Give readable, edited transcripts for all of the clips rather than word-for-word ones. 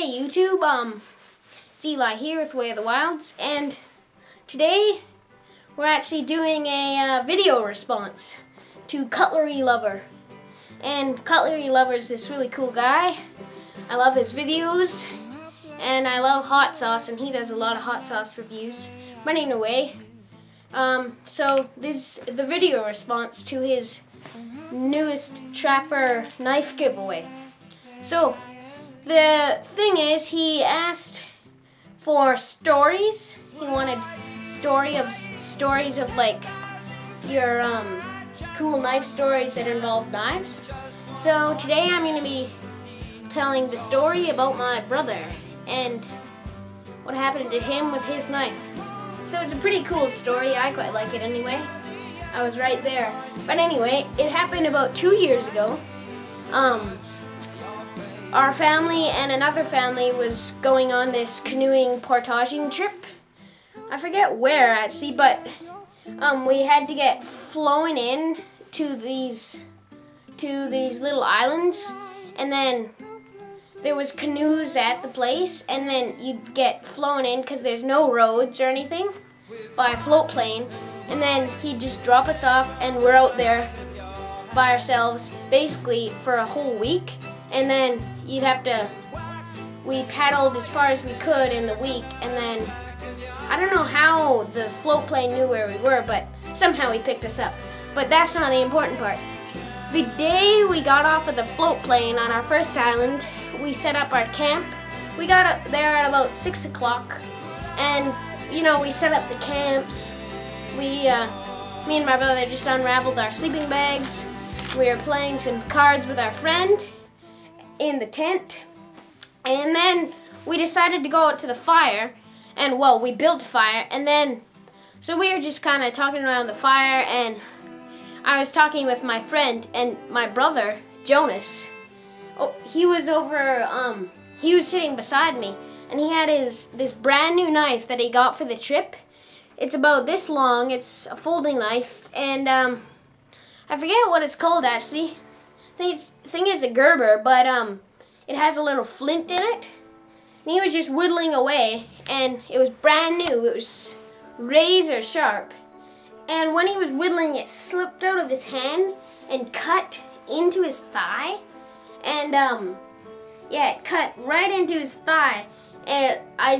Hey YouTube, it's Eli here with Way of the Wilds, and today we're actually doing a video response to Cutlerylover. And Cutlerylover is this really cool guy. I love his videos, and I love hot sauce, and he does a lot of hot sauce reviews. But anyway, so this is the video response to his newest Trapper knife giveaway. So the thing is, he asked for stories. He wanted stories of like your cool knife stories that involve knives. So today I'm going to be telling the story about my brother and what happened to him with his knife. So it's a pretty cool story. I quite like it anyway. I was right there. But anyway, it happened about 2 years ago. Our family and another family was going on this canoeing portaging trip. I forget where actually, but we had to get flown in to these little islands, and then there was canoes at the place, and then you'd get flown in because there's no roads or anything by a float plane, and then he'd just drop us off, and we're out there by ourselves basically for a whole week. And then we paddled as far as we could in the week, and then I don't know how the float plane knew where we were, but somehow he picked us up. But that's not the important part. The day we got off of the float plane on our first island, we set up our camp. We got up there at about 6 o'clock, and we set up the camps. Me and my brother just unraveled our sleeping bags. We were playing some cards with our friend in the tent, and then we decided to go out to the fire, and well, we built a fire, and then so we were just kind of talking around the fire, and I was talking with my friend and my brother Jonas. Oh, he was over, he was sitting beside me, and he had this brand new knife that he got for the trip. It's about this long. It's a folding knife, and I forget what it's called actually. I think it's a Gerber, but it has a little flint in it. And he was just whittling away, and it was brand new. It was razor sharp. And when he was whittling, it slipped out of his hand and cut into his thigh. And yeah, it cut right into his thigh. And I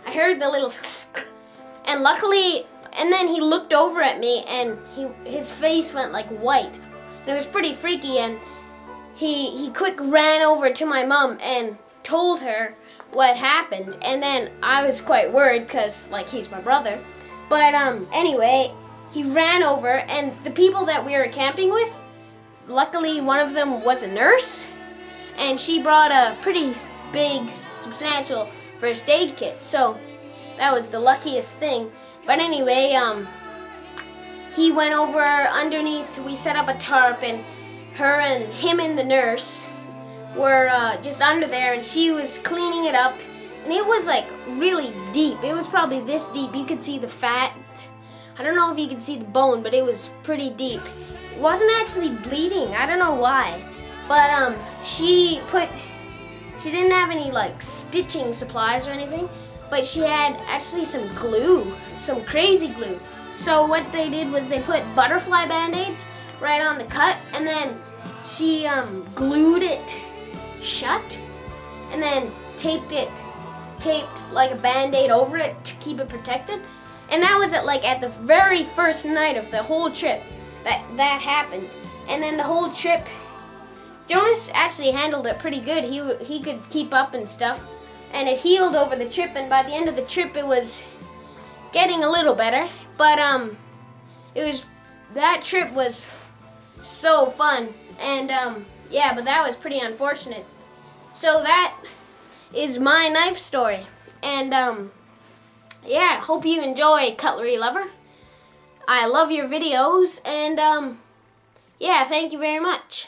heard the little and luckily, and then he looked over at me, and his face went like white. It was pretty freaky, and he quick ran over to my mom and told her what happened, and then I was quite worried because like he's my brother. But anyway, he ran over, and the people that we were camping with, luckily one of them was a nurse, and she brought a pretty big, substantial first aid kit, so that was the luckiest thing. But anyway, he went over underneath. We set up a tarp, and him and the nurse were just under there, and she was cleaning it up, and it was like really deep. It was probably this deep. You could see the fat. I don't know if you could see the bone, but it was pretty deep. It wasn't actually bleeding. I don't know why, but she didn't have any like stitching supplies or anything, but she had actually some glue, some crazy glue. So what they did was they put butterfly band-aids right on the cut, and then she glued it shut, and then taped like a band-aid over it to keep it protected. And that was at the very first night of the whole trip that happened. And then the whole trip, Jonas actually handled it pretty good. He could keep up and stuff, and it healed over the trip, and by the end of the trip it was getting a little better. But that trip was so fun, and yeah, but that was pretty unfortunate. So that is my knife story, and yeah, hope you enjoy Cutlerylover. I love your videos, and yeah, thank you very much.